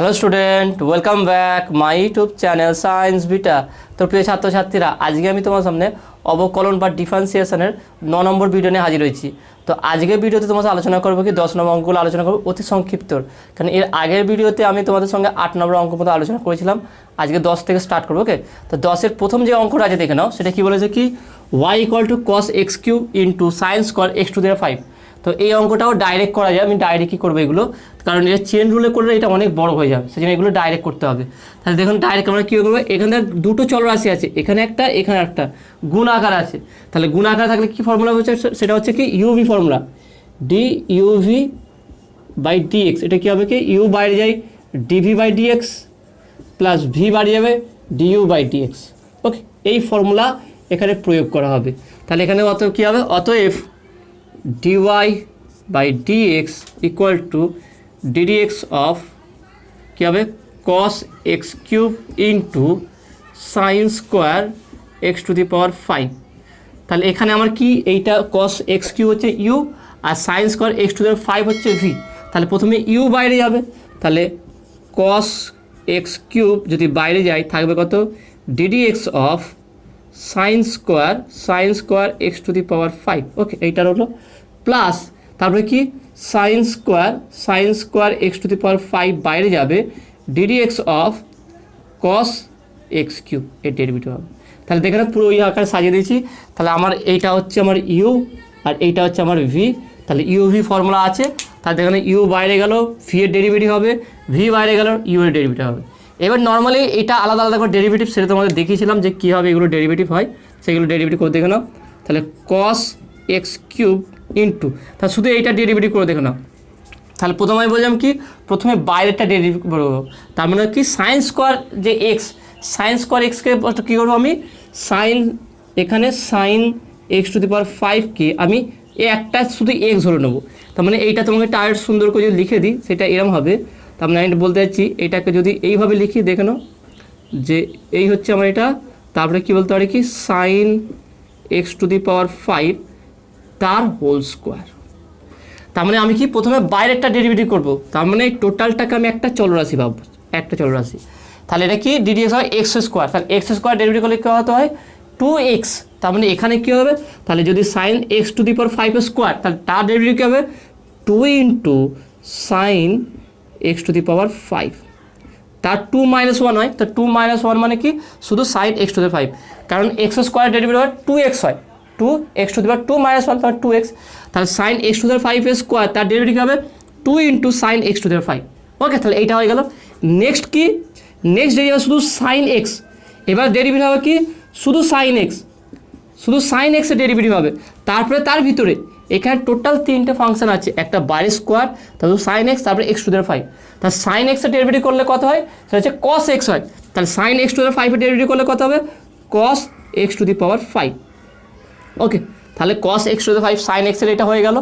Hello student, welcome back my YouTube channel science beta. তো প্রিয় ছাত্রছাত্রীরা, আজকে আমি তোমার সামনে অবকলন বা ডিফারেন্সিয়েশনের 9 নম্বর ভিডিও নিয়ে হাজির হয়েছি। তো আজকের ভিডিওতে তোমার সাথে আলোচনা করবো কি 10 নম্বর অঙ্কগুলো আলোচনা করবো অতি সংক্ষিপ্ত, কারণ এর আগের ভিডিওতে আমি তোমাদের সঙ্গে 8 নম্বর অঙ্ক মতো আলোচনা করেছিলাম। আজকে 10 থেকে স্টার্ট করবো। ওকে, তো 10-এর প্রথম যে অঙ্কটা আছে দেখে নাও, সেটা কি বলেছে কি y = cos x³ into sine square x⁵। তো এই অঙ্কটাও ডাইরেক্ট করা যায়। আমি ডাইরেক্ট কী করবো এগুলো, কারণ এটা চেন রুলে করলে এটা অনেক বড় হয়ে যাবে, সেই জন্য এগুলো ডাইরেক্ট করতে হবে। তাহলে দেখুন ডাইরেক্ট আমরা কী করবো, এখানে দুটো চলরাশি আছে, এখানে একটা এখানে একটা, গুণ আকার আছে। তাহলে গুণ আকার থাকলে কী ফর্মুলা হচ্ছে, সেটা হচ্ছে কি ইউভি ফর্মুলা, du/dx। এটা কী হবে কি ইউ বাইরে যায় dv/dx প্লাস ভি বাড়িয়ে যাবে du/dx। ওকে, এই ফর্মুলা এখানে প্রয়োগ করা হবে। তাহলে এখানে অত কী হবে, অতএব dy/dx equal to ddx of কী হবে cos x³ into sine square x⁵। তাহলে এখানে আমার কি এইটা cos x³ হচ্ছে you R sine square x⁵ হচ্ছে ভি। তাহলে প্রথমে ইউ বাইরে যাবে, তাহলে cos x³ যদি বাইরে যায় থাকবে কত ddx of sine square x⁵। ওকে, এইটার হলো প্লাস, তারপরে কি সাইন স্কোয়ার x⁵ বাইরে যাবে ddx অফ cos x³ এর ডেরিভেটিভ হবে। তাহলে দেখে না পুরো ওই আকারে সাজিয়ে দিয়েছি। তাহলে আমার এইটা হচ্ছে আমার ইউ আর এইটা হচ্ছে আমার ভি। তাহলে ইউ ভি ফর্মুলা আছে, তাহলে দেখেন ইউ বাইরে গেল ভি এর ডেরিভেটিভ হবে, ভি বাইরে গেল ইউ এর ডেরিভেটিভ হবে। এবার নর্মালি এটা আলাদা আলাদা করে ডেরিভেটিভ, সেটা তোমাদের দেখিয়েছিলাম যে কীভাবে এগুলো ডেরিভেটিভ হয়, সেগুলো ডেরিভেটিভ করে দেখে নাও। তাহলে cos x³ ইন্টু, তাহলে শুধু এইটা ডেরিভেটিভ করে দেখে নাও। তাহলে প্রথমে আমি বললাম কি প্রথমে বাইরেরটা ডেরিভেটিভ করবো, তার মানে কি সাইন স্কোয়ার যে এক্স, সাইন স্কোয়ার এক্সকে কী করবো আমি সাইন, এখানে সাইন x⁵কে আমি একটা শুধু এক্স ধরে নেবো। তার মানে এইটা তোমাকে টায়ার সুন্দর করে যদি লিখে দিই সেটা এরম হবে। তার মানে আমি বলতে চাচ্ছি এটাকে যদি এইভাবে লিখি দেখে নাও যে এই হচ্ছে আমার এটা, তারপরে কি বলতে পারি কি সাইন x⁵ তার হোল স্কোয়ার। তার মানে আমি কি প্রথমে বাইরেরটা ডেরিভেটিভ করবো, তার মানে টোটালটাকে আমি একটা চলরাশি ভাববো, একটা চলরাশি। তাহলে এটা কি ddx হয় x², তাহলে x² ডেরিভেটিভ করলে কী হতে হয় 2x। তার মানে এখানে কী হবে, তাহলে যদি সাইন x⁵² তাহলে তার ডেরিভেটিভ কী হবে 2 ইন্টু সাইন x⁵, তার 2 - 1 হয়। তো 2 - 1 মানে কি শুধু সাইন x⁵, কারণ x² ডেরিভেটিভ হয় 2x হয়, 2 - 1 তার 2x। তাহলে সাইন x⁵² তার ডেরিভেটিভ হবে 2 ইন্টু সাইন x⁵। ওকে, তাহলে এইটা হয়ে গেল। নেক্সট কি, নেক্সট ডেরিভেটিভ শুধু সাইন এক্স, এবার ডেরিভেটিভ হবে কি শুধু সাইন এক্স, শুধু সাইন এক্সের ডেরিভেটিভ হবে। তারপরে তার ভিতরে এখানে টোটাল 3টে ফাংশন আছে, একটা বাইরের স্কোয়ার, তারপর সাইন এক্স, তারপরে x⁵। তাহলে সাইন এক্সের ডেরিভেটিভ করলে কত হয়, সেটা হচ্ছে cos x হয়। তাহলে সাইন x⁵ এর ডেরিভেটিভ করলে কত হবে cos x⁵। ওকে, তাহলে cos x⁵ সাইন এক্সের এটা হয়ে গেল।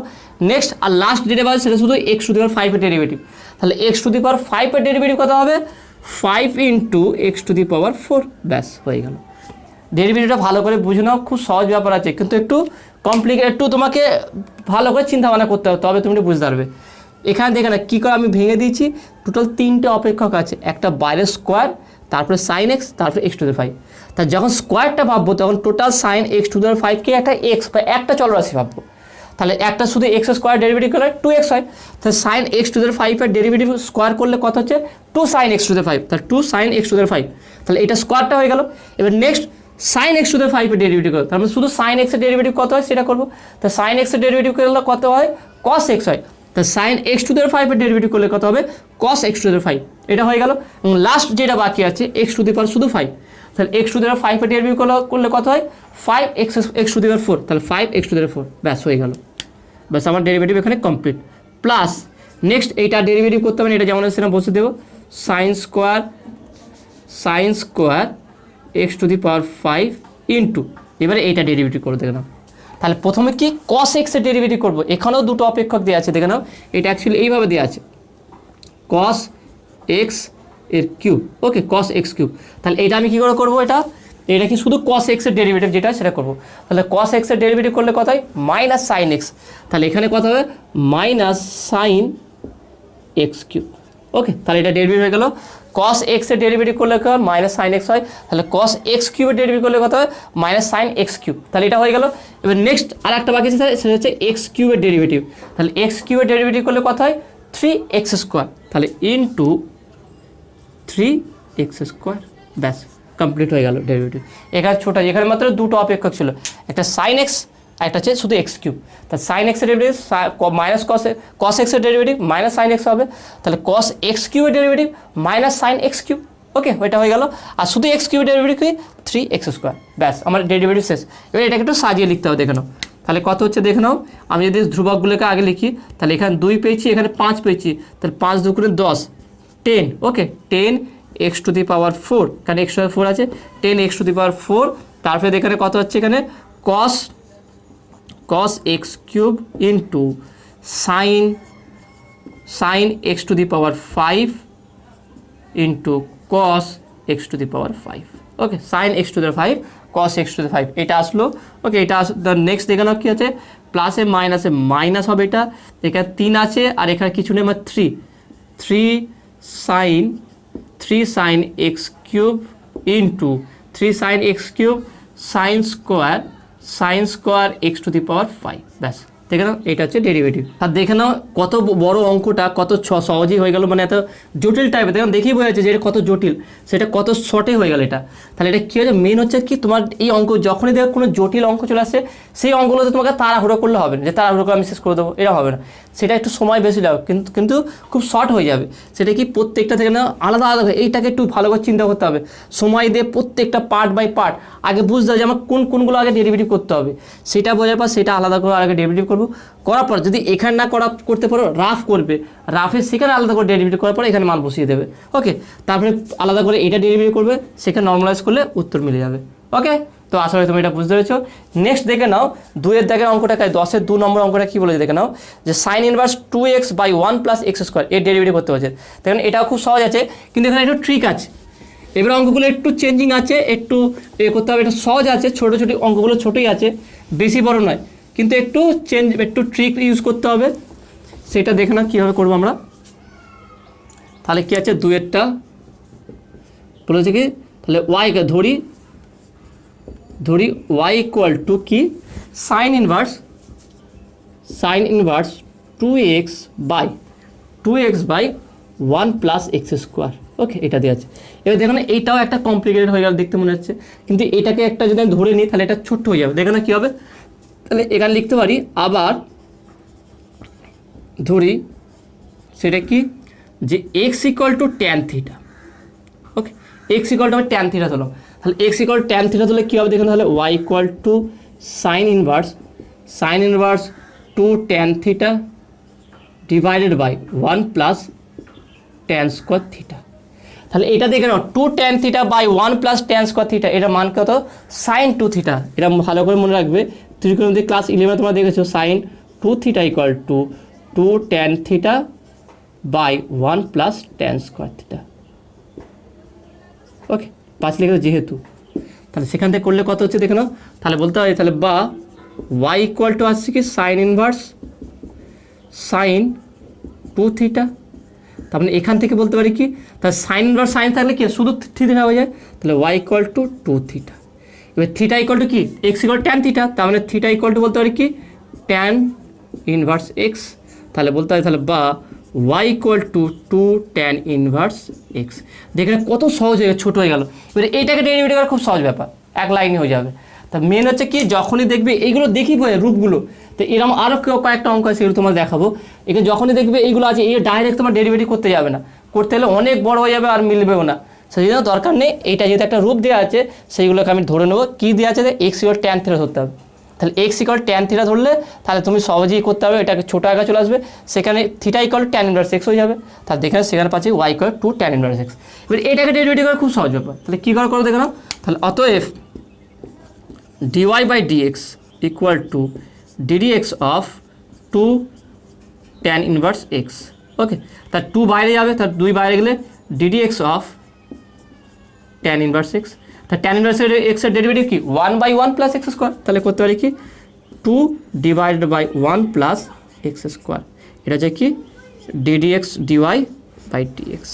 নেক্সট আর লাস্ট ডেরিভেটিভ আছে সেটা শুধু x⁵ এর ডেরিভেটিভ। তাহলে x⁵ এর ডেরিভেটিভ কত হবে 5 ইন্টু x⁴, ব্যাস হয়ে গেল। ডেরিভেটিভটা ভালো করে বুঝে নাও, খুব সহজ ব্যাপার আছে, কিন্তু একটু কমপ্লিকেট, একটু তোমাকে ভালো করে চিন্তা ভাবনা করতে হবে, তবে তুমি বুঝতে পারবে। এখানে দেখে না কী করে আমি ভেঙে দিয়েছি, টোটাল 3টে অপেক্ষক আছে, একটা বাইরের স্কোয়ার, তারপরে সাইন এক্স, তারপরে x⁵। তা যখন স্কোয়ারটা ভাববো তখন টোটাল সাইন x⁵কে একটা এক্স বা একটা চলরাশি ভাববো। তাহলে একটা শুধু x² ডেরিভেটিভ করলে 2x হয়। তাহলে সাইন x⁵ এর ডেরিভেটিভ স্কোয়ার করলে কত হচ্ছে 2 সাইন x⁵, তাহলে 2 সাইন x⁵। তাহলে এটা স্কোয়ারটা হয়ে গেল। এবার নেক্সট সাইন x⁵ এর ডেরিভেটিভ করবো, তার মানে শুধু সাইন এক্সের ডেরিভেটিভ কত হয় সেটা করবো। তা সাইন এক্সের ডেরিভেটিভ করলে কত হয় cos x হয়। তা সাইন x⁵ এর ডেরিভেটিভ করলে কত হবে cos x⁵, এটা হয়ে গেল। এবং লাস্ট যেটা বাকি আছে শুধু 5, তাহলে x⁵ এর ডেরিভেটিভ করলে কত হয় 5x⁴, তাহলে 5x⁴, ব্যাস হয়ে গেল। ব্যাস আমার ডেরিভেটিভ এখানে কমপ্লিট। প্লাস নেক্সট এইটা ডেরিভেটিভ করতে হবে, এটা যেমন আছে না বসে দেবো সাইন স্কোয়ার x⁵ ইন্টু, এবারে এইটা ডেরিভেটিভ করে দেখে নাও। তাহলে প্রথমে কি cos x এর ডেরিভেটিভ করবো, এখানেও দুটো অপেক্ষক দেওয়া আছে দেখে নাও। এটা অ্যাকচুয়ালি এইভাবে দেওয়া আছে cos x এর কিউব। ওকে, cos x³। তাহলে এটা আমি কী করে করবো, এটা কি শুধু cos x এর ডেরিভেটিভ যেটা সেটা করবো। তাহলে cos x এর ডেরিভেটিভ করলে কত হয় মাইনাস সাইন এক্স, তাহলে এখানে কত হবে মাইনাস সাইন x³। ওকে, তাহলে এটা ডেরিভেটিভ হয়ে গেল। cos x এর ডেরিভেটিভ করলে কত হয় মাইনাস সাইন এক্স হয়, তাহলে cos x কিউবের ডেরিভেটিভ করলে কত হয় মাইনাস সাইন এক্স কিউব, তাহলে এটা হয়ে গেল। এবার নেক্সট আর একটা বাকি আছে সেটা হচ্ছে এক্স কিউবের ডেরিভেটিভ, তাহলে এক্স কিউবের ডেরিভেটিভ করলে কত হয় 3x স্কোয়ার, তাহলে ইনটু 3x স্কোয়ার, ব্যাস কমপ্লিট হয়ে গেল ডেরিভেটিভ। এখানে ছোটো, এখানে মাত্র দুটো অপেক্ষক ছিল, একটা সাইন এক্স আর একটা হচ্ছে শুধু এক্স কিউব। তাহলে সাইন এক্সের ডেরিভেটিভ মাইনাস কস এক্সের ডেরিভেটিভ মাইনাস সাইন এক্স হবে, তাহলে কস এক্স কিউবের derivative minus sine x cube. Okay, ওইটা হয়ে গেল। আর শুধু এক্স কিউবের ডেরিভেটিভ কি 3x স্কোয়ার, ব্যাস আমার ডেরিভেটিভ শেষ। এবার এটাকে একটু সাজিয়ে লিখতে হবে, দেখে নাও। তাহলে কত হচ্ছে দেখে নাও, আমি যদি ধ্রুবকগুলোকে আগে লিখি, তাহলে এখানে 2 পেয়েছি, এখানে 5 পেয়েছি, তাহলে 5 2 × 10 10। ওকে, 10x টু দি পাওয়ার 4, কারণ x টু দি পাওয়ার 4 আছে, 10x টু দি পাওয়ার 4। তারপরে এখানে কত হচ্ছে, এখানে cos x cube into sine x to the power 5 into cos x to the power 5। Okay, sine x to the power 5 cos x to the 5 এটা আসলো। ওকে, এটা next দেখে নাও কী আছে, প্লাসে মাইনাসে মাইনাস হবে, এটা এখানে 3 আছে আর এখানে কিছু নেই, আমার 3 sine x cube into 3 sine x cube sine square x to the power 5, ব্যাস দেখে নাও এটা হচ্ছে ডেরিভেটিভ। আর দেখে নাও কত বড় অঙ্কটা, কত সহজেই হয়ে গেল, মানে এত জটিল টাইপের দেখুন, দেখেই বোঝা যাচ্ছে যে এটা কত জটিল, সেটা কত শর্টে হয়ে গেল এটা। তাহলে এটা কী হচ্ছে, মেন হচ্ছে কি তোমার এই অঙ্ক যখনই দেখো কোনো জটিল অঙ্ক চলে আসছে, সেই অঙ্কগুলোতে তোমাকে তাড়াহুড়ো করলে হবে না, যে তাড়াহুড়ো করে আমি শেষ করে দেবো, এটা হবে না। সেটা একটু সময় বেশি লাগবে, কিন্তু খুব শর্ট হয়ে যাবে। সেটা কি প্রত্যেকটা থেকে না আলাদা আলাদা, এইটাকে একটু ভালো করে চিন্তা করতে হবে, সময় দিয়ে প্রত্যেকটা পার্ট বাই পার্ট আগে বুঝতে হবে যে আমার কোনগুলো আগে ডেরিভেটিভ করতে হবে, সেটা বোঝার পর সেটা আলাদা করে আগে ডেরিভেটিভ করবো, করার পর যদি এখানে না করতে পারো রাফ করবে, রাফে সেখানে আলাদা করে ডেরিভেটিভ করার পর এখানে মান বসিয়ে দেবে। ওকে, তারপরে আলাদা করে এটা ডেরিভেটিভ করবে, সেখানে নর্মালাইজ করলে উত্তর মিলে যাবে। ওকে, তো আসলে তুমি এটা বুঝতে পেরেছো। নেক্সট দেখে নাও 2-এর দাগের অঙ্কটা, 10-এর 2 নম্বর অঙ্কটা কী বলেছে দেখে নাও, যে sine inverse 2x by 1 plus x square এর ডেরিভেটিভ করতে হচ্ছে। দেখুন এটাও খুব সহজ আছে, কিন্তু এখানে একটু ট্রিক আছে, এবার অঙ্কগুলো একটু চেঞ্জিং আছে, একটু করতে হবে। এটা সহজ আছে, ছোটো অঙ্কগুলো ছোটোই আছে, বেশি বড় নয়, কিন্তু একটু ট্রিক ইউজ করতে হবে। সেটা দেখে না কীভাবে করবো আমরা। তাহলে কী আছে, 2-এরটা বলেছে কি, তাহলে ওয়াইকে ধরি y ইকুয়াল টু কি sine inverse 2x by 1 plus x square. Okay, এটা দিয়ে আছে। এবার দেখো না এইটাও একটা কমপ্লিকেটেড হয়ে গেল দেখতে মনে হচ্ছে, কিন্তু এটাকে একটা যদি আমি ধরে নিই তাহলে এটা ছোট্ট হয়ে যাবে। দেখো না কী হবে, তাহলে এখানে লিখতে পারি আবার ধরি, সেটা কি যে x equal to tan theta. Okay, x equal two আমি ট্যান থিটা ধরলাম, তাহলে এক্স ইকুয়াল ট্যান থিটা ধরলে কী হবে দেখুন, তাহলে y equal to sine inverse 2 tan theta divided by 1 plus tan square theta. তাহলে এটা দেখে নাও 2 tan theta by 1 plus tan square theta, এটা মান কত সাইন 2 থিটা। এটা ভালো করে মনে রাখবে, ত্রিকোণমিতি ক্লাস 11 তোমরা দেখেছো, sine 2 theta equal to 2 tan theta by 1 plus tan square theta. Okay, 5 লিখে যেহেতু, তাহলে সেখান থেকে করলে কত হচ্ছে দেখে নাও, তাহলে বলতে হয় তাহলে বা ওয়াই ইকুয়াল টু আসছে কি সাইন ইনভার্স সাইন 2 থিটা। তার মানে এখান থেকে বলতে পারি কি, তাহলে সাইন ইনভার্স সাইন থাকলে কি শুধু থিটা হয়ে যায়, তাহলে ওয়াই ইকুয়াল টু 2 থিটা। এবার থিটা ইকুয়াল টু কি এক্স ইকুয়াল ট্যান থিটা, তার মানে থিটা ইকুয়াল টু বলতে পারি কি ট্যান ইনভার্স এক্স। তাহলে বলতে হয় তাহলে বা y equal to 2 tan inverse x. দেখে কত সহজ হয়ে গেল, ছোটো হয়ে গেল। এবারে এইটাকে ডেরিভেটিভ করা খুব সহজ ব্যাপার, এক লাইনে হয়ে যাবে। তা মেন হচ্ছে কি, যখনই দেখবে এইগুলো দেখি রূপগুলো, তো এরকম আরও কয়েকটা অঙ্ক আছে, সেগুলো তোমার দেখাবো। এখানে যখনই দেখবে এইগুলো আছে, এই ডাইরেক্ট তোমার ডেরিভেটিভ করতে যাবে না, করতে হলে অনেক বড় হয়ে যাবে আর মিলবেও না, সেই জন্য দরকার নেই। এইটা যেহেতু একটা রূপ দেওয়া আছে, সেইগুলোকে আমি ধরে নেবো। কী দেওয়া আছে, এক্স ইকুয়াল ট্যান থিটা ধরতে হবে। তাহলে এক্স ইকুয়াল ট্যান থিটা ধরলে তাহলে তুমি সহজেই করতে হবে, এটাকে ছোটো আগে চলে আসবে, সেখানে theta equal tan inverse x হয়ে যাবে। তাহলে দেখে সেখানে পাচ্ছি y equal to tan inverse x. এবার এটাকে ডেরিভেটিভ করা খুব সহজ ব্যাপার। তাহলে কী করো দেখে নাও, তাহলে অতএব dy by dx equal to d dx of 2 tan inverse x. Okay, তার 2 বাইরে যাবে, তার 2 বাইরে গেলে d dx of tan inverse x. তার ট্যান ইনভার্স এক্সের ডেরিভেটিভ কি 1 বাই 1 প্লাস এক্স স্কোয়ার। তাহলে করতে পারি কি 2 divided by 1 plus x square, এটা হচ্ছে কি ডিডিএক্স ডিওয়াই বাই ডিএক্স,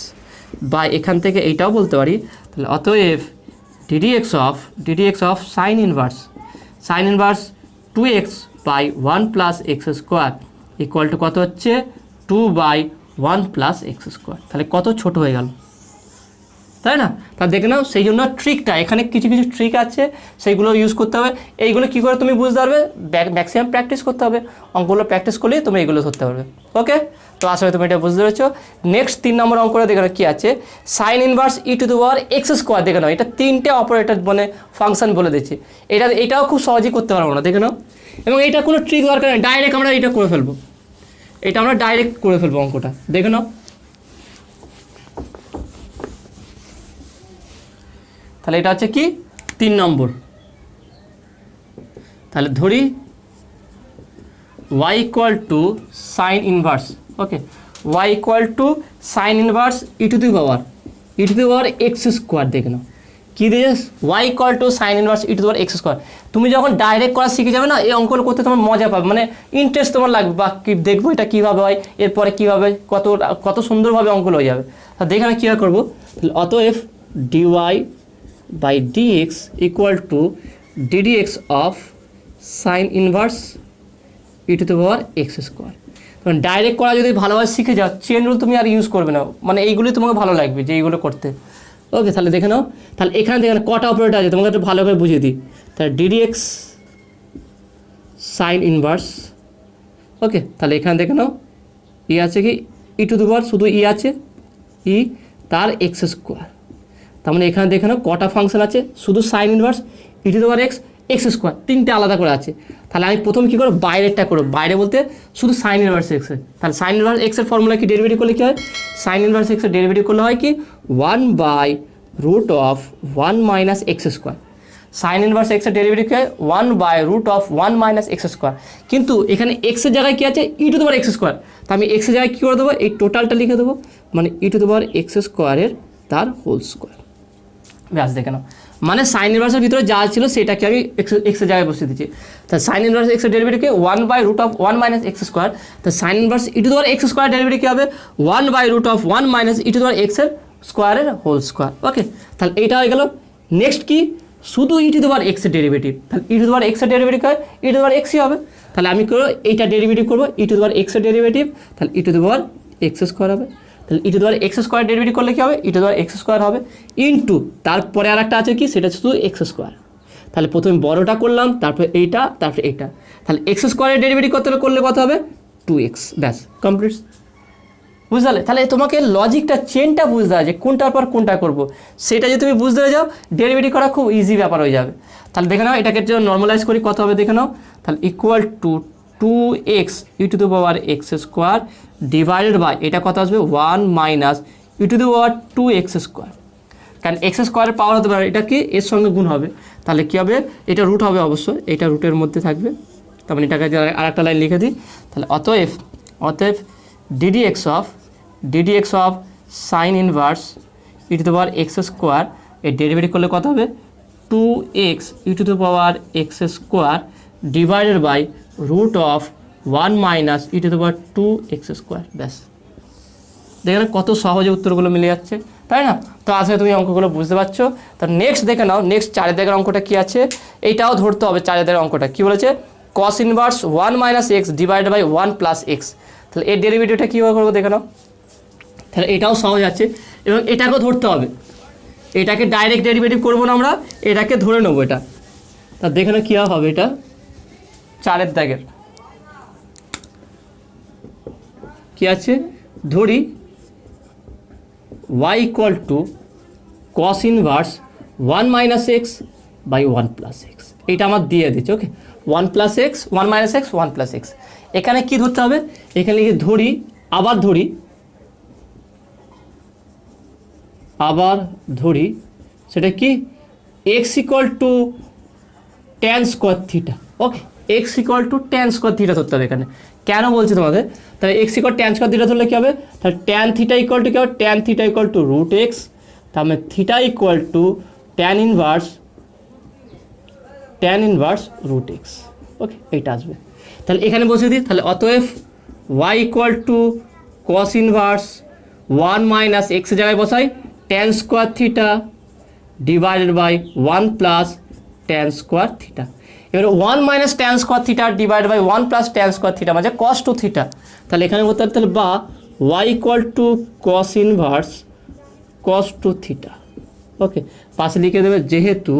বা এখান থেকে এইটাও বলতে পারি, তাহলে অতএব d d x of sine inverse 2x by 1 plus x square equal to কত হচ্ছে 2/1 প্লাস এক্স স্কোয়ার। তাহলে কত ছোট হয়ে গেল, তাই না? তা দেখে নাও, সেই জন্য ট্রিকটা এখানে কিছু কিছু ট্রিক আছে, সেইগুলো ইউজ করতে হবে। এইগুলো কী করে তুমি বুঝতে পারবে, ম্যাক্সিমাম প্র্যাকটিস করতে হবে, অঙ্কগুলো প্র্যাকটিস করলেই তুমি এইগুলো ধরতে পারবে। ওকে, তো আসলে তুমি এটা বুঝতে পেরেছো। নেক্সট 3 নম্বর অঙ্কটা দেখে নাও কী আছে, sign inverse e to the power x square. দেখে নাও, এটা 3টে অপারেটর মানে ফাংশন বলে দিচ্ছি, এটাও খুব সহজেই করতে পারবো না, দেখে নাও। এবং এটা কোনো ট্রিক দরকার নেই, ডাইরেক্ট আমরা এটা করে ফেলবো, এটা আমরা ডাইরেক্ট করে ফেলবো অঙ্কটা, দেখে নাও। তাহলে এটা হচ্ছে কি 3 নম্বর। তাহলে ধরি y equal to sine inverse, okay, y equal to sine inverse e to the power x square. দেখে নাও কী দিয়ে, y equal to sine inverse e to the power x square. তুমি যখন ডাইরেক্ট করা শিখে যাবে না, এই অঙ্কগুলো করতে তোমার মজা পাবে, মানে ইন্টারেস্ট তোমার লাগবে, বা কি দেখবো এটা কীভাবে হয়, এরপরে কীভাবে কত সুন্দরভাবে অঙ্কগুলো হয়ে যাবে। তা দেখে না কীভাবে করবো, তাহলে অতএব dy by dx equal to ddx of sin inverse e to the power x square। তখন ডাইরেক্ট করা যদি ভালোভাবে শিখে যাও, চেন রুল তুমি আর ইউজ করবে না, মানে এইগুলি তোমাকে ভালো লাগবে যে এইগুলো করতে। ওকে, তাহলে দেখে নাও, তাহলে এখানে দেখে নাও কটা অপারেটর আছে, তোমাকে একটু ভালো করে বুঝিয়ে দিই। তাহলে ddx sin inverse, ওকে, তাহলে এখানে দেখে নাও ই আছে কি ই টু দি পাওয়ার, শুধু ই আছে, ই তার এক্স স্কোয়ার। তার মানে এখানে দেখে নাও কটা ফাংশন আছে, শুধু sign inverse e to the power x square, 3টে আলাদা করে আছে। তাহলে আমি প্রথম কী করবো, বাইরেরটা করবো, বাইরে বলতে শুধু সাইন ইনভার্স এক্সের। তাহলে সাইন ইনভার্স এক্সের ফর্মুলা কি, ডেরিভেটিভ করলে কী হয়, সাইন ইনভার্স এক্সের ডেরিভেটিভ করলে হয় কি 1/√1 minus x square. Sign inverse এক্সের ডেরিভেটিভ কী হয় 1/√1 মাইনাস এক্স স্কোয়ার। কিন্তু এখানে এক্সের জায়গায় কী আছে, e to the power x square. তা আমি এক্সের জায়গায় কী করে দেবো, এই টোটালটা লিখে দেবো, মানে ই টু দি পাওয়ার এক্স স্কোয়ারের তার হোল স্কোয়ার। ব্যাস, দেখে নাও, মানে সাইন ইনভার্সের ভিতরে যা ছিল সেটাকে আমি এক্সের জায়গায় বসিয়ে দিচ্ছি। তা সাইন ইনভার্স এক্সের ডেরিভেটিভকে 1/√1 মাইনাস এক্স স্কোয়ার। তা sine inverse e to the power x square derivative কী হবে 1/√1 মাইনাস ই টু দি পাওয়ার এক্সের স্কোয়ারের হোল স্কোয়ার। ওকে, তাহলে এইটা হয়ে গেল। নেক্সট কি, শুধু ই টু দি পাওয়ার এক্সের ডেরিভেটিভ। তাহলে ই টু দি পাওয়ার এক্সের ডেরিভেটিভ হয় ই টু দি পাওয়ার এক্সই হবে। তাহলে আমি করবো এইটা ডেরিভেটিভ করবো ই টু দি পাওয়ার এক্সের ডেরিভেটিভ, তাহলে e to the power x square হবে। তাহলে e to the power x square derivative করলে কী হবে, e to the power x square হবে ইনটু তারপরে আর একটা আছে কি, সেটা শুধু এক্স স্কোয়ার। তাহলে প্রথমে বড়টা করলাম, তারপরে এইটা, তারপরে এইটা। তাহলে এক্স স্কোয়ারের ডেরিভেটিভ করলে কত হবে 2x। ব্যাস, কমপ্লিট। বুঝতে, তাহলে তোমাকে লজিকটা চেনটা বুঝতে হবে যে কোনটার পর কোনটা করবো, সেটা যদি তুমি বুঝতে যাও ডেরিভেটিভ করা খুব ইজি ব্যাপার হয়ে যাবে। তাহলে দেখে নাও, এটাকে যদি নর্মালাইজ করি কত হবে দেখে নাও, তাহলে equal to 2x e to the power x square divided by এটা কত আসবে 1 minus e to the power 2x square. কারণ এক্স স্কোয়ারের পাওয়ার হতে পারে, এটা কি এর সঙ্গে গুণ হবে, তাহলে কী হবে, এটা রুট হবে অবশ্যই, এটা রুটের মধ্যে থাকবে। তার মানে এটাকে আর একটা লাইন লিখে দিই, তাহলে অতএব d d x of sine inverse e to the power x square, এর ডেরিভেটিভ করলে কত হবে 2x e to the power x square divided by √1 minus e to the power 2x square. ব্যাস, দেখেন কত সহজে উত্তরগুলো মিলে যাচ্ছে, তাই না? তো আসলে তুমি অঙ্কগুলো বুঝতে পারছো। তো নেক্সট দেখে নাও, নেক্সট 4 দাগের অঙ্কটা কী আছে, এইটাও ধরতে হবে। 4 দাগের অঙ্কটা কী বলেছে, cos inverse 1 minus x divided by 1 plus x. তাহলে এর ডেরিভেটিভটা কীভাবে করবো দেখে নাও। তাহলে এটাও সহজ আছে, এবং এটাকেও ধরতে হবে, এটাকে ডাইরেক্ট ডেরিভেটিভ করবো না আমরা, এটাকে ধরে নেবো এটা। তা দেখে নাও কীভাবে হবে, এটা 4 দাগের কী আছে, ধরি y equal to cos inverse 1 minus x by 1 plus x. এইটা আমার দিয়ে দিচ্ছে। Okay, 1 plus x 1 minus x 1 plus x. এখানে কী ধরতে হবে, এখানে আবার ধরি সেটা কি x equal to tan square theta. Okay, x equal to tan square theta ধরতে হবে এখানে। কেন বলছি তোমাদের, তাহলে x equal tan square theta ধরলে কী হবে, তাহলে ট্যান থিটা ইকুয়াল টু কী হবে, tan theta equal to √x, তার মানে theta equal to tan inverse √x। Okay, এইটা আসবে। তাহলে এখানে বসিয়ে দিই, তাহলে অতএব y equal to cos inverse one minus এক্সের জায়গায় বসাই tan square theta divided by one plus tan square theta. এবার one minus tan square theta divide by one plus tan square theta মানে কস টু থিটা। তাহলে এখানে বলতে হবে তাহলে বা y equal to cos inverse cos two theta. Okay, পাশে লিখে দেবে যেহেতু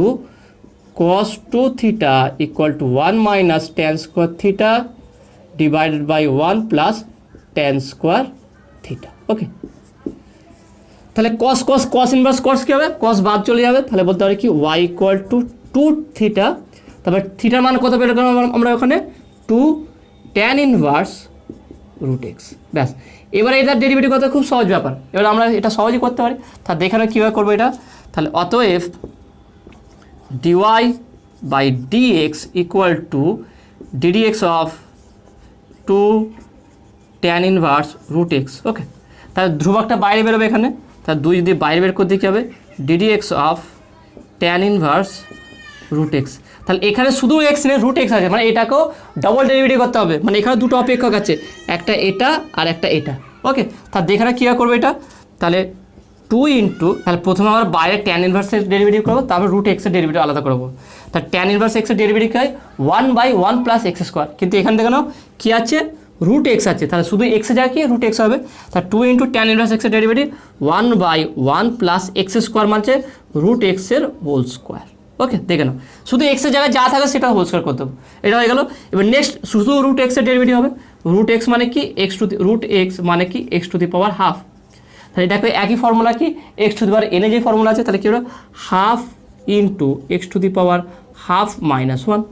cos 2 theta equal to 1 minus tan square theta divided by 1 plus tan square theta. ওকে, তাহলে cos ইনভার্স cos কি হবে, cos বাদ চলে যাবে, তাহলে বলতে পারি কি y equal to 2 theta, তারপর থিটার মান কত পেয়ে গেলাম আমরা ওখানে 2 tan ইনভার্স রুট এক্স। ব্যাস, এবারে এটার ডেরিভেটিভ কত, খুব সহজ ব্যাপার, এবার আমরা এটা সহজেই করতে পারি। তাহলে দেখানো কীভাবে করবো এটা, তাহলে অতএব dy by dx equal to ddx of 2 tan inverse root x। ওকে, তাহলে ধ্রুবকটা বাইরে বেরোবে এখানে, তাহলে 2 যদি বাইরে বের করতে কী হবে ddx of tan inverse root x। তাহলে এখানে শুধু x নেই রুট এক্স আছে, মানে এটাকেও ডবল ডেরিভেটিভ করতে হবে, মানে এখানে দুটো অপেক্ষক আছে, একটা এটা আর একটা এটা। ওকে, তাহলে এখানে কী করবো এটা, তাহলে 2 ইন্টু, তাহলে প্রথমে আমরা বাইরে ট্যান ইনভার্সের ডেরিভেটিভ করবো, তারপর রুট এক্সের ডেরিভেটিভ আলাদা করবো। তাহলে ট্যান ইনভার্স এক্সের ডেরিভেটিভ হয় 1/1 প্লাস এক্স স্কোয়ার, কিন্তু এখানে দেখানো কী আছে রুট এক্স আছে, তাহলে শুধু এক্সে যায় কি রুট এক্স হবে। তাহলে 2 ইন্টু ট্যান ইনভার্স এক্সের ডেরিভেটিভ 1/1 প্লাস এক্স স্কোয়ার মানছে রুট এক্সের হোল স্কোয়ার। ওকে, দেখে নাও, শুধু এক্সের জায়গায় যা থাকে সেটা হোল স্কোয়ার করতে হবে, এটা হয়ে গেল। এবার নেক্সট শুধু রুট এক্সের ডেরিভেটিভ হবে, রুট এক্স মানে কি রুট এক্স মানে কি x to the power half. তাহলে এটাকে একই ফর্মুলা কি এক্স টু দি পাওয়ার এনে যে ফর্মুলা আছে, তাহলে কী হলো half into x to the power half minus 1।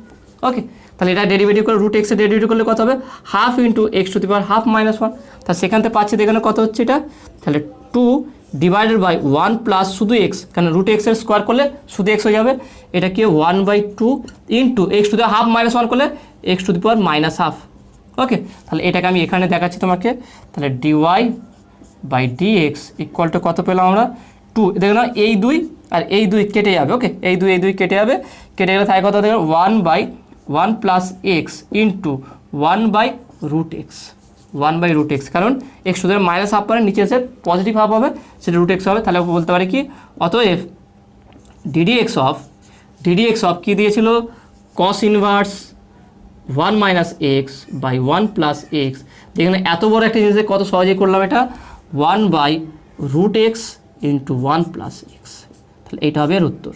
ওকে, তাহলে এটা ডেরিভেটিভ করে রুট এক্সের ডেরিভেটিভ করলে কত হবে half into x to the power half minus 1। তাহলে সেখান থেকে পাচ্ছি দেখেন কত হচ্ছে এটা, তাহলে 2 ডিভাইডেড বাই 1 প্লাস শুধু এক্স, কারণ রুট এক্সের স্কোয়ার করলে শুধু এক্স হয়ে যাবে, এটা কি 1/2 into x to the half minus 1 করলে x to the power minus half. Okay, তাহলে এটাকে আমি এখানে দেখাচ্ছি তোমাকে, তাহলে dy by dx equal to কত পেলাম আমরা 2, দেখো না এই 2 আর এই 2 কেটে যাবে। ওকে, এই 2 কেটে যাবে, কেটে গেলে তাই কত দেখো 1/1 প্লাস এক্স ইন্টু 1/√x, কারণ x to the minus half পরে নিচে এসে পজিটিভ হাফ হবে, সেটা রুট এক্স হবে। তাহলে বলতে পারি কি অতএব ডিডিএক্স অফ কী দিয়েছিল cos inverse 1 minus x by 1 plus x, যেখানে এত বড় একটা জিনিস কত সহজেই করলাম এটা 1/√x ইন্টু 1 প্লাস এক্স। তাহলে এইটা হবে এর উত্তর।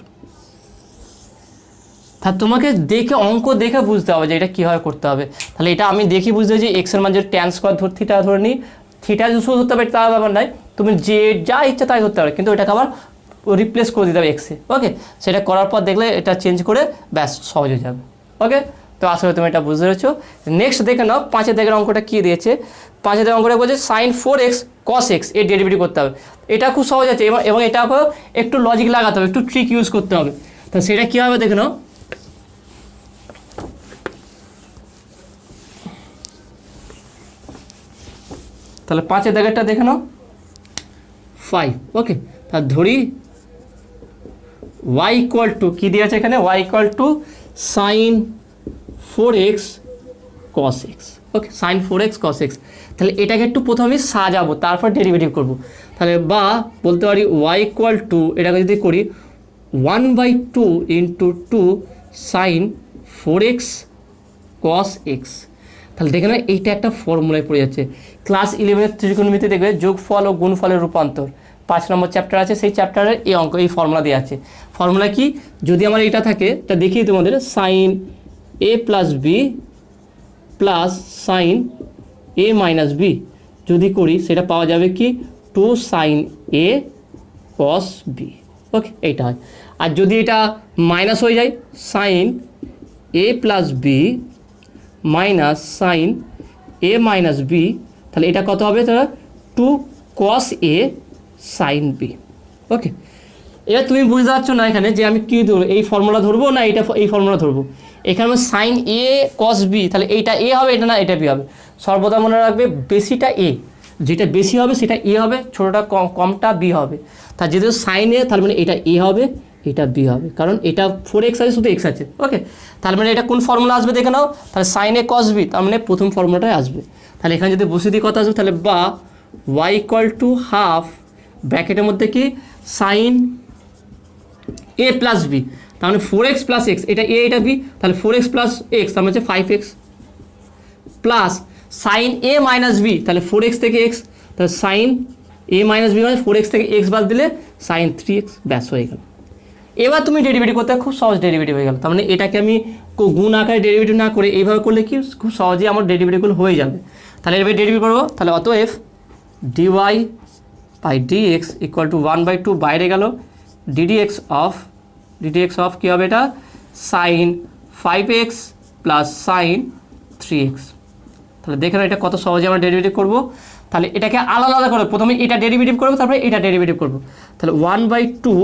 তাহলে তোমাকে দেখে অঙ্ক দেখে বুঝতে হবে যে এটা কীভাবে করতে হবে। তাহলে এটা আমি দেখি বুঝতে যে এক্সের মান যে ট্যান স্কোয়ার থিটা ধরে নিই, থিটা যদি শুধু ধরতে পারি তার ব্যাপার নাই, তুমি যে যা ইচ্ছা তাই ধরতে পারো, কিন্তু এটাকে আবার রিপ্লেস করে দিতে হবে এক্সে। ওকে, সেটা করার পর দেখলে এটা চেঞ্জ করে ব্যাস সহজ হয়ে যাবে। ওকে, তো আসলে তুমি এটা বুঝতে পেরেছো। নেক্সট দেখে নাও 5 দেখের অঙ্কটা কী দিয়েছে, 5 অঙ্কটা বলছে sin 4x cos x এর ডেরিভেটিভ করতে হবে। এটা খুব সহজ আছে এবং এটাকেও একটু লজিক লাগাতে হবে, একটু ট্রিক ইউজ করতে হবে। তো সেটা কী হবে দেখে নাও, তাহলে 5 দাগেরটা দেখে নাও 5। ওকে, তা ধরি y ইকুয়াল টু কী দিয়েছে এখানে, y equal two sin 4x cos x। ওকে, sin 4x cos x, তাহলে এটাকে একটু প্রথমে সাজাবো তারপর ডেরিভেটিভ করব। তাহলে বা বলতে পারি y ইকুয়াল টু এটাকে যদি করি 1/2 into 2 sin 4x cos x। তাহলে দেখে না এইটা একটা ফর্মুলায় পড়ে যাচ্ছে, ক্লাস 11 ত্রিকোণমিতি দেখবে যোগফল ও গুণফলের রূপান্তর 5 নম্বর চ্যাপ্টার আছে, সেই চ্যাপ্টারের এই অঙ্ক এই ফর্মুলা দেওয়া আছে। ফর্মুলা কি, যদি আমার এটা থাকে তা দেখি তোমাদের sine a plus b plus sine a minus b যদি করি সেটা পাওয়া যাবে কি 2 sin a cos b। ওকে, এইটা হয়। আর যদি এটা মাইনাস হয়ে যায় sine a plus b minus sine a minus b, তাহলে এটা কত হবে, তাহলে 2 cos a sin b। ওকে, এবার তুমি বুঝতে পারছো না এখানে যে আমি কী ধরবো, এই ফর্মুলা ধরবো না এই ফর্মুলা ধরবো। এখানে সাইন a cos b, তাহলে এইটা a হবে, এটা না এটা b হবে। সর্বদা মনে রাখবে বেশিটা a, যেটা বেশি হবে সেটা a হবে, ছোটোটা কমটা b হবে। তার যেহেতু সাইন a, তাহলে মানে এটা a হবে, এটা b হবে, কারণ এটা 4x আছে শুধু x আছে। ওকে, তাহলে মানে এটা কোন ফর্মুলা আসবে দেখে নাও, তাহলে সাইন a cos b, তার মানে প্রথম ফর্মুলাটাই আসবে। তাহলে এখানে যদি বসে দিয়ে কথা আসবে, তাহলে বা ওয়াই ইকুয়াল টু হাফ ব্র্যাকেটের মধ্যে কি সাইন এ প্লাস বি, তার মানে 4x প্লাস এক্স, এটা এ এটা বি, তাহলে 4x প্লাস এক্স তার মানে হচ্ছে 5x প্লাস সাইন এ মাইনাস বি, তাহলে 4x থেকে এক্স, তাহলে সাইন এ মাইনাস বি মানে 4x থেকে এক্স বাদ দিলে সাইন 3x, ব্যাস হয়ে গেল। এবার তুমি ডেরিভেটিভ করতে খুব সহজ ডেরিভেটিভ হয়ে গেল। তার মানে এটাকে আমি গুণ আকারে ডেরিভেটিভ না করে এইভাবে করলে কি খুব সহজেই আমার ডেরিভেটিভগুলো হয়ে যাবে। তাহলে এবার ডেরিভেটিভ করবো, তাহলে অতএব dy by dx equal to 1/2 বাইরে গেল ddx অফ কী হবে এটা sign 5x plus sign 3x। তাহলে দেখে এটা কত সহজে আমরা ডেরিভেটিভ করবো। তাহলে এটাকে আলাদা আলাদা করে প্রথমে এটা ডেরিভেটিভ করবো, তারপরে এটা ডেরিভেটিভ করবো। তাহলে 1/2,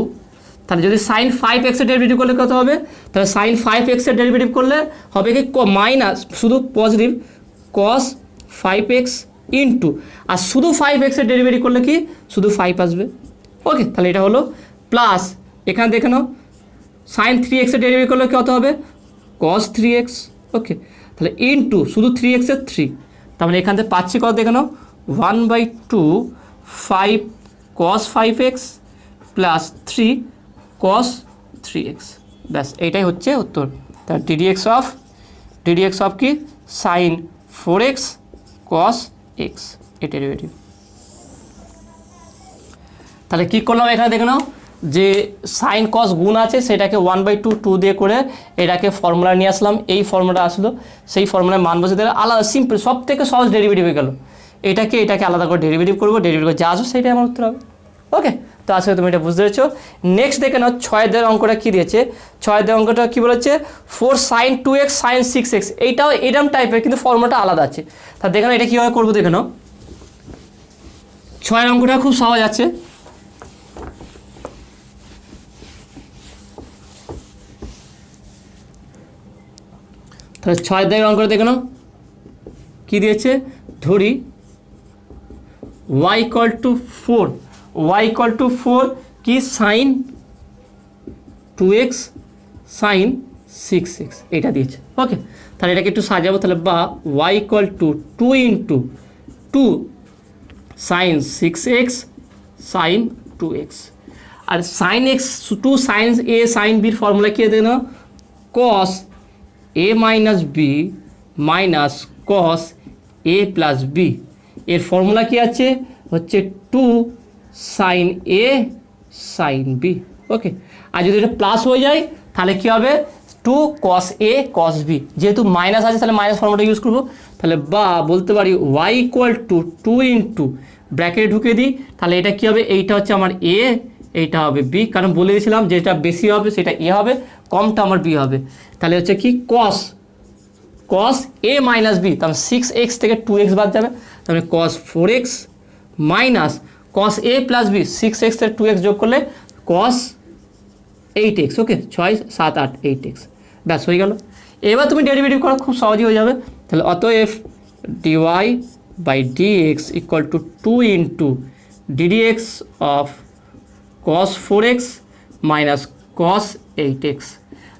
তাহলে যদি সাইন 5x এর ডেরিভেটিভ করলে কত হবে, তাহলে সাইন 5x এর ডেরিভেটিভ করলে হবে কি মাইনাস শুধু পজিটিভ cos 5x ইন্টু, আর শুধু 5x এর ডেরিভেটিভ করলে কি শুধু 5 আসবে। ওকে, তাহলে এটা হলো প্লাস এখানে দেখে নাও সাইন 3x এর ডেরিভেটিভ করলে কত হবে cos 3x। ওকে, তাহলে ইন্টু শুধু 3x এর 3, তার মানে এখান থেকে পাচ্ছি কত দেখে নাও 1/2 5 cos 5x plus 3 cos 3x, ব্যাস এইটাই হচ্ছে উত্তর। তার ddx অফ কি সাইন 4x cos x এটা ডেরিভেটিভ। তাহলে কী করলাম এখানে দেখে নাও যে সাইন কস গুণ আছে সেটাকে 1/2 দিয়ে করে এটাকে ফর্মুলা নিয়ে আসলাম, এই ফর্মুলা আসলো, সেই ফর্মুলায় মান বসে দিলে আলাদা সিম্পল সব থেকে সহজ ডেরিভেটিভ হয়ে গেল। এটাকে আলাদা করে ডেরিভেটিভ করবো, ডেরিভেটিভ করে যা আসবে সেটাই আমার উত্তর হবে। ওকে, তো আজকে তুমি এটা বুঝতে পেরেছো। নেক্সট দেখে নাও 6 অঙ্কটা কী দিয়েছে, 6 অঙ্কটা কী বলেছে 4 sin 2x sin 6x, এইটাও এরম টাইপের কিন্তু ফর্মুলাটা আলাদা আছে। তা দেখে নাও এটা কীভাবে করবো দেখে নাও। 6 অঙ্কটা খুব সহজ আছে। তাহলে 6 অঙ্কটা দেখে নাও কী দিয়েছে, ধরি y ইকুয়াল টু 4 কি সাইন 2x সাইন 6x এটা দিয়েছে। ওকে, তাহলে এটাকে একটু সাজাবো, তাহলে বা y equal to 2 into 2 sine 6x sine 2x, আর sine x 2 sine a sine বির ফর্মুলা কী দেয় না cos a minus b minus cos a plus b, এর ফর্মুলা কী আছে হচ্ছে 2 sine a sine b. Okay, আর যদি এটা প্লাস হয়ে যায় তাহলে কী হবে 2 cos a cos b, যেহেতু মাইনাস আছে তাহলে মাইনাস ফর্মুলাটা ইউজ করবো। তাহলে বা বলতে পারি y ইকুয়াল টু 2 ইন্টু ব্র্যাকেটে ঢুকে দিই, তাহলে এটা কী হবে এইটা হচ্ছে আমার a, এইটা হবে b, কারণ বলে দিয়েছিলাম যেটা বেশি হবে সেটা a হবে, কমটা আমার b হবে। তাহলে হচ্ছে কি cos a মাইনাস b, তাহলে 6x থেকে 2x বাদ যাবে, তাহলে cos 4x minus cos a plus b, 6x থেকে 2x যোগ করলে cos 8x। ওকে, 6 7 8 8x, ব্যাস হয়ে গেল। এবার তুমি ডেরিভেটিভ করো, খুব সহজই হয়ে যাবে। তাহলে অতএব dy by dx equal to 2 into ddx of cos 4x minus cos 8x,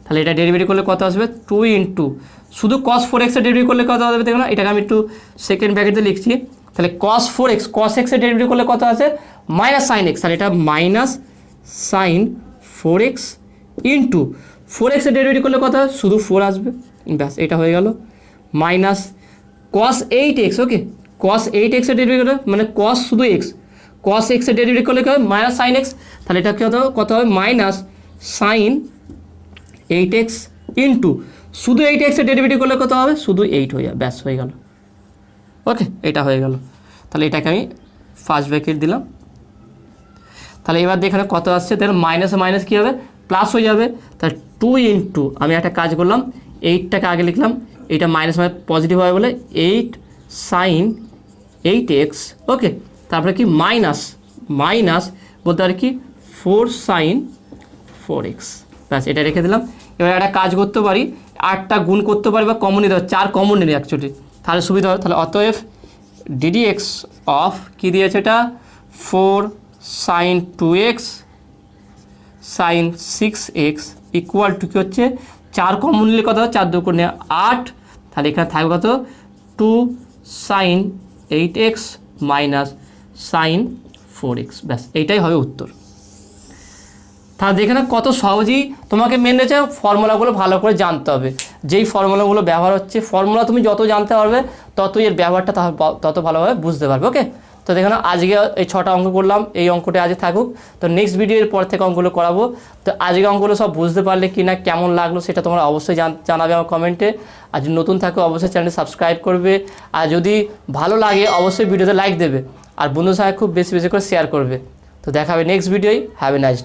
তাহলে এটা ডেরিভেটিভ করলে কত আসবে 2 ইন্টু শুধু cos 4x এর ডেরিভেটিভ করলে কত আসবে দেখো না, এটাকে আমি একটু সেকেন্ড ব্র্যাকেটে লিখছি। তাহলে cos 4x cos x এর ডেরিভেটিভ করলে কত আছে মাইনাস সাইন x, তাহলে এটা minus sine 4x into 4x এর ডেরিভেটিভ করলে কত শুধু 4 আসবে, ব্যাস এটা হয়ে গেল মাইনাস cos 8x। ওকে, cos 8x এর ডেরিভেটিভ করলে মানে cos শুধু x, cos x এর ডেরিভেটিভ করলে কী হবে মাইনাস সাইন x, তাহলে এটা কত হবে মাইনাস সাইন 8x ইন্টু শুধু 8x এর ডেরিভেটিভ করলে কত হবে শুধু 8 হয়ে যাবে, ব্যাস হয়ে গেল। ওকে, এটা হয়ে গেল। তাহলে এটাকে আমি ফার্স্ট ব্র্যাকেট দিলাম। তাহলে এবার এখানে কত আসছে, তাহলে মাইনাসে মাইনাস কী হবে প্লাস হয়ে যাবে, তাহলে 2 ইন্টু আমি একটা কাজ করলাম 8টাকে আগে লিখলাম, এইটা মাইনাস মাইনাস পজিটিভ হবে বলে 8 সাইন 8x। ওকে, তারপরে কি মাইনাস বলতে পারি কি 4 সাইন 4x, ব্যাস এটা রেখে দিলাম। এবার একটা কাজ করতে পারি 8টা গুণ করতে পারি বা কমন নিতে পারি, 4 কমন নিই অ্যাকচুয়ালি, তাহলে সুবিধা হবে। তাহলে অতএব ddx অফ কী দিয়েছে এটা 4 sine 2x sine 6x equal to কী হচ্ছে 4 কমন নিলে কত 4 2 করে 8, তাহলে এখানে থাকবে কত 2 sign 8x minus sine 4x, ব্যাস এইটাই হবে উত্তর। তাহলে দেখে না কত সহজেই তোমাকে মেন হচ্ছে ফর্মুলাগুলো ভালো করে জানতে হবে, যেই ফর্মুলাগুলো ব্যবহার হচ্ছে, ফর্মুলা তুমি যত জানতে পারবে ততই এর ব্যবহারটা তত ভালোভাবে বুঝতে পারবে। ওকে, তো দেখো না আজকে এই 6টা অঙ্ক করলাম, এই অঙ্কটা আজকে থাকুক, তো নেক্সট ভিডিওর পর থেকে অঙ্কগুলো করাবো। তো আজকে অঙ্কগুলো সব বুঝতে পারলে কি না, কেমন লাগলো সেটা তোমরা অবশ্যই জানাবে আমার কমেন্টে। আর যদি নতুন থাকো অবশ্যই চ্যানেলটি সাবস্ক্রাইব করবে, আর যদি ভালো লাগে অবশ্যই ভিডিওতে লাইক দেবে, আর বন্ধুদের সঙ্গে খুব বেশি বেশি করে শেয়ার করবে। তো দেখা হবে নেক্সট ভিডিওয়। Have a nice day.